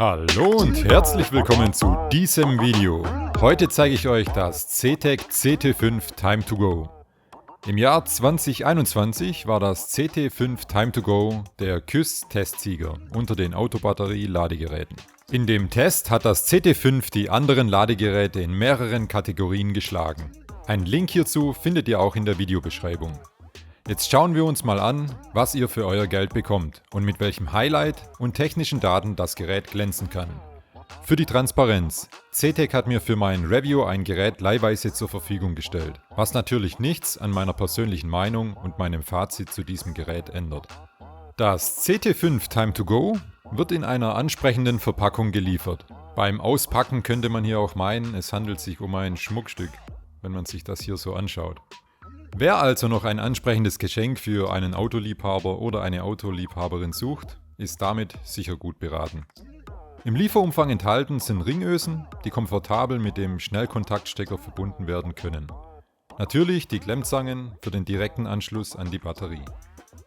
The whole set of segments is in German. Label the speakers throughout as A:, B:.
A: Hallo und herzlich willkommen zu diesem Video. Heute zeige ich euch das CTEK CT5 Time2Go. Im Jahr 2021 war das CT5 Time2Go der KÜS-Testsieger unter den Autobatterie-Ladegeräten. In dem Test hat das CT5 die anderen Ladegeräte in mehreren Kategorien geschlagen. Einen Link hierzu findet ihr auch in der Videobeschreibung. Jetzt schauen wir uns mal an, was ihr für euer Geld bekommt und mit welchem Highlight und technischen Daten das Gerät glänzen kann. Für die Transparenz: CTEK hat mir für mein Review ein Gerät leihweise zur Verfügung gestellt, was natürlich nichts an meiner persönlichen Meinung und meinem Fazit zu diesem Gerät ändert. Das CT5 Time2Go wird in einer ansprechenden Verpackung geliefert. Beim Auspacken könnte man hier auch meinen, es handelt sich um ein Schmuckstück, wenn man sich das hier so anschaut. Wer also noch ein ansprechendes Geschenk für einen Autoliebhaber oder eine Autoliebhaberin sucht, ist damit sicher gut beraten. Im Lieferumfang enthalten sind Ringösen, die komfortabel mit dem Schnellkontaktstecker verbunden werden können. Natürlich die Klemmzangen für den direkten Anschluss an die Batterie.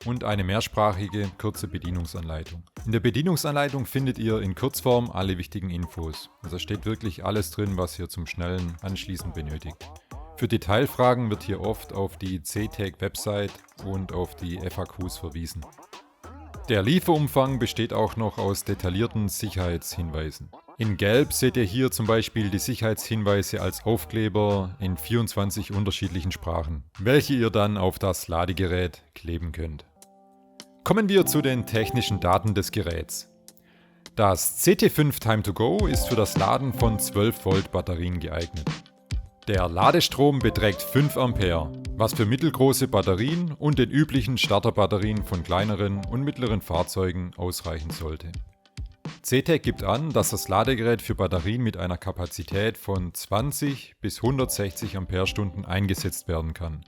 A: Und eine mehrsprachige, kurze Bedienungsanleitung. In der Bedienungsanleitung findet ihr in Kurzform alle wichtigen Infos. Also steht wirklich alles drin, was ihr zum schnellen Anschließen benötigt. Für Detailfragen wird hier oft auf die CTEK-Website und auf die FAQs verwiesen. Der Lieferumfang besteht auch noch aus detaillierten Sicherheitshinweisen. In Gelb seht ihr hier zum Beispiel die Sicherheitshinweise als Aufkleber in 24 unterschiedlichen Sprachen, welche ihr dann auf das Ladegerät kleben könnt. Kommen wir zu den technischen Daten des Geräts. Das CT5 Time2Go ist für das Laden von 12 Volt Batterien geeignet. Der Ladestrom beträgt 5 Ampere, was für mittelgroße Batterien und den üblichen Starterbatterien von kleineren und mittleren Fahrzeugen ausreichen sollte. CTEK gibt an, dass das Ladegerät für Batterien mit einer Kapazität von 20 bis 160 Amperestunden eingesetzt werden kann.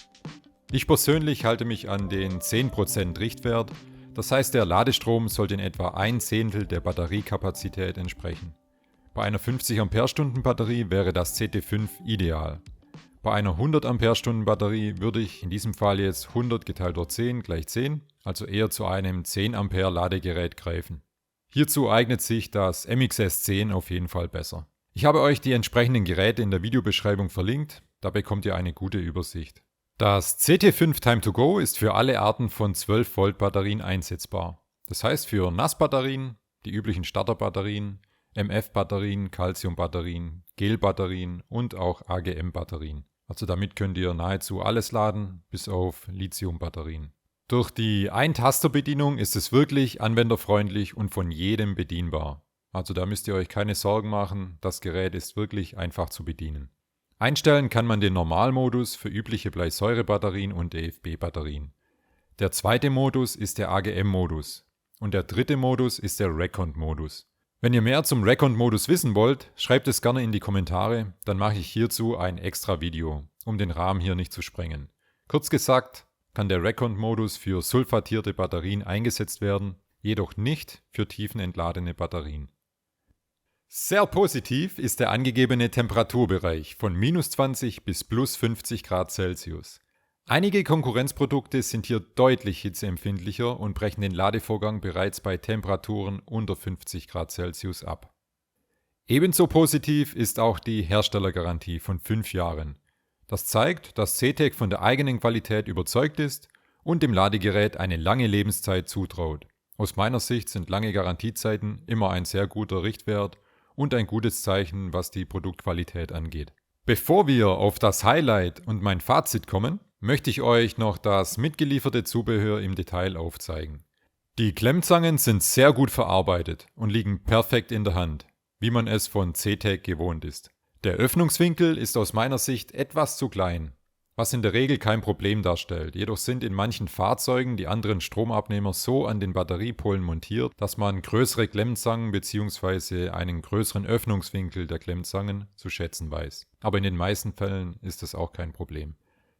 A: Ich persönlich halte mich an den 10% Richtwert, das heißt der Ladestrom sollte in etwa 1/10 der Batteriekapazität entsprechen. Bei einer 50 Amperestunden Batterie wäre das CT5 ideal. Bei einer 100 Amperestunden Batterie würde ich in diesem Fall jetzt 100 geteilt durch 10 gleich 10, also eher zu einem 10 Ampere Ladegerät greifen. Hierzu eignet sich das MXS 10 auf jeden Fall besser. Ich habe euch die entsprechenden Geräte in der Videobeschreibung verlinkt, da bekommt ihr eine gute Übersicht. Das CT5 Time2Go ist für alle Arten von 12 Volt Batterien einsetzbar. Das heißt für Nassbatterien, die üblichen Starterbatterien, MF-Batterien, Calcium-Batterien, Gel-Batterien und auch AGM-Batterien. Also damit könnt ihr nahezu alles laden, bis auf Lithium-Batterien. Durch die Ein-Taster-Bedienung ist es wirklich anwenderfreundlich und von jedem bedienbar. Also da müsst ihr euch keine Sorgen machen, das Gerät ist wirklich einfach zu bedienen. Einstellen kann man den Normalmodus für übliche Bleisäurebatterien und DFB-Batterien. Der zweite Modus ist der AGM-Modus und der dritte Modus ist der Recon-Modus. Wenn ihr mehr zum Recon-Modus wissen wollt, schreibt es gerne in die Kommentare, dann mache ich hierzu ein extra Video, um den Rahmen hier nicht zu sprengen. Kurz gesagt, kann der Recon-Modus für sulfatierte Batterien eingesetzt werden, jedoch nicht für tiefenentladene Batterien. Sehr positiv ist der angegebene Temperaturbereich von -20 bis +50 Grad Celsius. Einige Konkurrenzprodukte sind hier deutlich hitzeempfindlicher und brechen den Ladevorgang bereits bei Temperaturen unter 50 Grad Celsius ab. Ebenso positiv ist auch die Herstellergarantie von 5 Jahren. Das zeigt, dass CTEK von der eigenen Qualität überzeugt ist und dem Ladegerät eine lange Lebenszeit zutraut. Aus meiner Sicht sind lange Garantiezeiten immer ein sehr guter Richtwert und ein gutes Zeichen, was die Produktqualität angeht. Bevor wir auf das Highlight und mein Fazit kommen, möchte ich euch noch das mitgelieferte Zubehör im Detail aufzeigen. Die Klemmzangen sind sehr gut verarbeitet und liegen perfekt in der Hand, wie man es von CTEK gewohnt ist. Der Öffnungswinkel ist aus meiner Sicht etwas zu klein, was in der Regel kein Problem darstellt. Jedoch sind in manchen Fahrzeugen die anderen Stromabnehmer so an den Batteriepolen montiert, dass man größere Klemmzangen bzw. einen größeren Öffnungswinkel der Klemmzangen zu schätzen weiß. Aber in den meisten Fällen ist das auch kein Problem.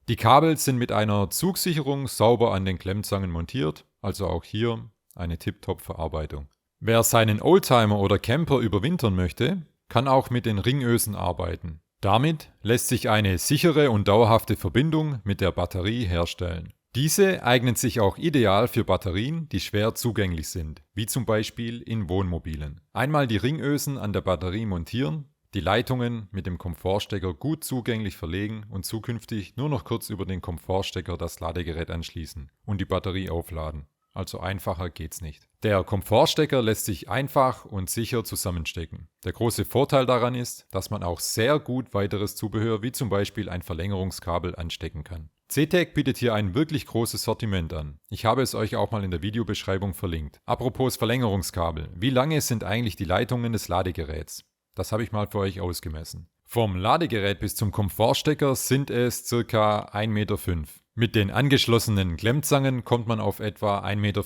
A: Die Kabel sind mit einer Zugsicherung sauber an den Klemmzangen montiert, also auch hier eine Tip-Top-Verarbeitung. Wer seinen Oldtimer oder Camper überwintern möchte, kann auch mit den Ringösen arbeiten. Damit lässt sich eine sichere und dauerhafte Verbindung mit der Batterie herstellen. Diese eignen sich auch ideal für Batterien, die schwer zugänglich sind, wie zum Beispiel in Wohnmobilen. Einmal die Ringösen an der Batterie montieren, die Leitungen mit dem Komfortstecker gut zugänglich verlegen und zukünftig nur noch kurz über den Komfortstecker das Ladegerät anschließen und die Batterie aufladen. Also einfacher geht's nicht. Der Komfortstecker lässt sich einfach und sicher zusammenstecken. Der große Vorteil daran ist, dass man auch sehr gut weiteres Zubehör wie zum Beispiel ein Verlängerungskabel anstecken kann. CTEK bietet hier ein wirklich großes Sortiment an. Ich habe es euch auch mal in der Videobeschreibung verlinkt. Apropos Verlängerungskabel. Wie lange sind eigentlich die Leitungen des Ladegeräts? Das habe ich mal für euch ausgemessen. Vom Ladegerät bis zum Komfortstecker sind es ca. 1,5 Meter. Mit den angeschlossenen Klemmzangen kommt man auf etwa 1,50 Meter.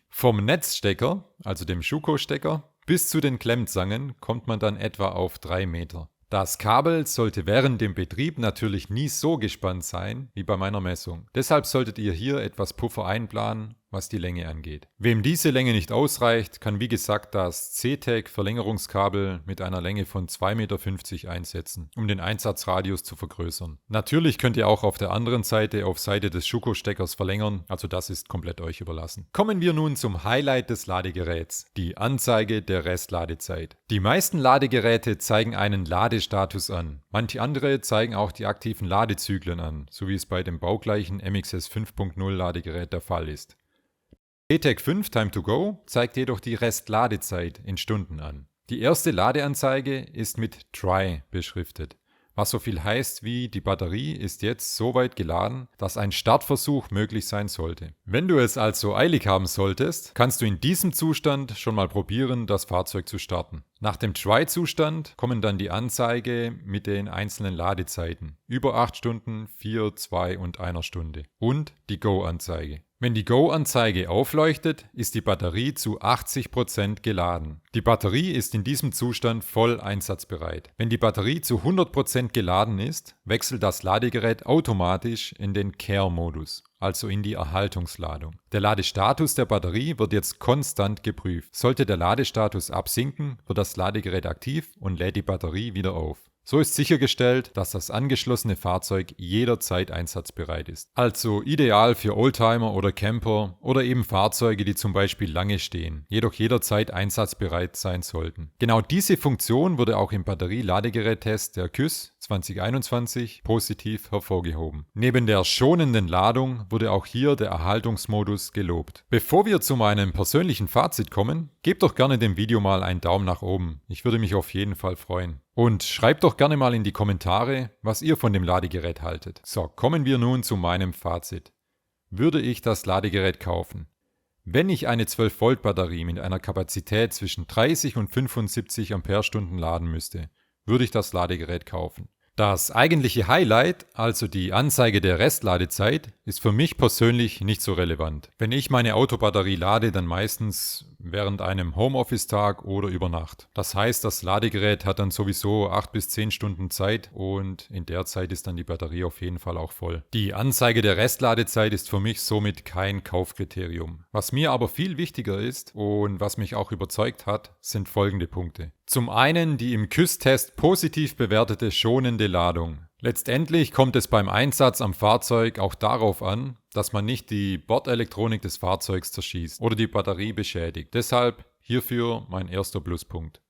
A: Vom Netzstecker, also dem Schuko-Stecker, bis zu den Klemmzangen kommt man dann etwa auf 3 Meter. Das Kabel sollte während dem Betrieb natürlich nie so gespannt sein wie bei meiner Messung. Deshalb solltet ihr hier etwas Puffer einplanen, was die Länge angeht. Wem diese Länge nicht ausreicht, kann wie gesagt das CTEK Verlängerungskabel mit einer Länge von 2,50 Meter einsetzen, um den Einsatzradius zu vergrößern. Natürlich könnt ihr auch auf der anderen Seite auf Seite des Schuko-Steckers verlängern, also das ist komplett euch überlassen. Kommen wir nun zum Highlight des Ladegeräts, die Anzeige der Restladezeit. Die meisten Ladegeräte zeigen einen Ladestatus an. Manche andere zeigen auch die aktiven Ladezyklen an, so wie es bei dem baugleichen MXS 5.0 Ladegerät der Fall ist. CTEK 5 Time2Go zeigt jedoch die Restladezeit in Stunden an. Die erste Ladeanzeige ist mit Dry beschriftet, was so viel heißt wie die Batterie ist jetzt so weit geladen, dass ein Startversuch möglich sein sollte. Wenn du es also eilig haben solltest, kannst du in diesem Zustand schon mal probieren, das Fahrzeug zu starten. Nach dem Dry-Zustand kommen dann die Anzeige mit den einzelnen Ladezeiten. Über 8 Stunden, 4, 2 und 1 Stunde. Und die Go-Anzeige. Wenn die Go-Anzeige aufleuchtet, ist die Batterie zu 80% geladen. Die Batterie ist in diesem Zustand voll einsatzbereit. Wenn die Batterie zu 100% geladen ist, wechselt das Ladegerät automatisch in den Care-Modus, also in die Erhaltungsladung. Der Ladestatus der Batterie wird jetzt konstant geprüft. Sollte der Ladestatus absinken, wird das Ladegerät aktiv und lädt die Batterie wieder auf. So ist sichergestellt, dass das angeschlossene Fahrzeug jederzeit einsatzbereit ist. Also ideal für Oldtimer oder Camper oder eben Fahrzeuge, die zum Beispiel lange stehen, jedoch jederzeit einsatzbereit sein sollten. Genau diese Funktion wurde auch im Batterie-Ladegerät-Test der KÜS 2021 positiv hervorgehoben. Neben der schonenden Ladung wurde auch hier der Erhaltungsmodus gelobt. Bevor wir zu meinem persönlichen Fazit kommen, gebt doch gerne dem Video mal einen Daumen nach oben. Ich würde mich auf jeden Fall freuen. Und schreibt doch gerne mal in die Kommentare, was ihr von dem Ladegerät haltet. So, kommen wir nun zu meinem Fazit. Würde ich das Ladegerät kaufen? Wenn ich eine 12-Volt-Batterie mit einer Kapazität zwischen 30 und 75 Ampere-Stunden laden müsste, würde ich das Ladegerät kaufen. Das eigentliche Highlight, also die Anzeige der Restladezeit, ist für mich persönlich nicht so relevant. Wenn ich meine Autobatterie lade, dann meistens während einem Homeoffice-Tag oder über Nacht. Das heißt, das Ladegerät hat dann sowieso 8 bis 10 Stunden Zeit und in der Zeit ist dann die Batterie auf jeden Fall auch voll. Die Anzeige der Restladezeit ist für mich somit kein Kaufkriterium. Was mir aber viel wichtiger ist und was mich auch überzeugt hat, sind folgende Punkte. Zum einen die im KÜS-Test positiv bewertete schonende Ladung. Letztendlich kommt es beim Einsatz am Fahrzeug auch darauf an, dass man nicht die Bordelektronik des Fahrzeugs zerschießt oder die Batterie beschädigt. Deshalb hierfür mein erster Pluspunkt.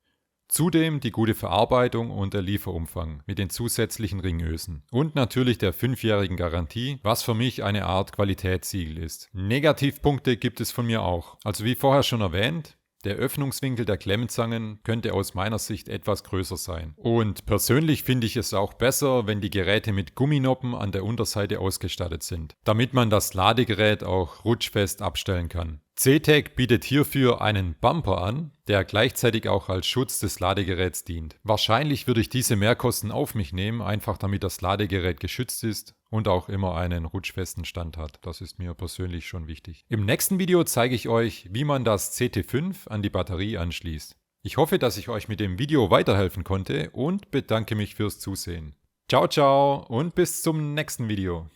A: Zudem die gute Verarbeitung und der Lieferumfang mit den zusätzlichen Ringösen. Und natürlich der 5-jährigen Garantie, was für mich eine Art Qualitätssiegel ist. Negativpunkte gibt es von mir auch. Also wie vorher schon erwähnt, der Öffnungswinkel der Klemmzangen könnte aus meiner Sicht etwas größer sein. Und persönlich finde ich es auch besser, wenn die Geräte mit Gumminoppen an der Unterseite ausgestattet sind, damit man das Ladegerät auch rutschfest abstellen kann. CTEK bietet hierfür einen Bumper an, der gleichzeitig auch als Schutz des Ladegeräts dient. Wahrscheinlich würde ich diese Mehrkosten auf mich nehmen, einfach damit das Ladegerät geschützt ist und auch immer einen rutschfesten Stand hat. Das ist mir persönlich schon wichtig. Im nächsten Video zeige ich euch, wie man das CT5 an die Batterie anschließt. Ich hoffe, dass ich euch mit dem Video weiterhelfen konnte und bedanke mich fürs Zusehen. Ciao, ciao und bis zum nächsten Video.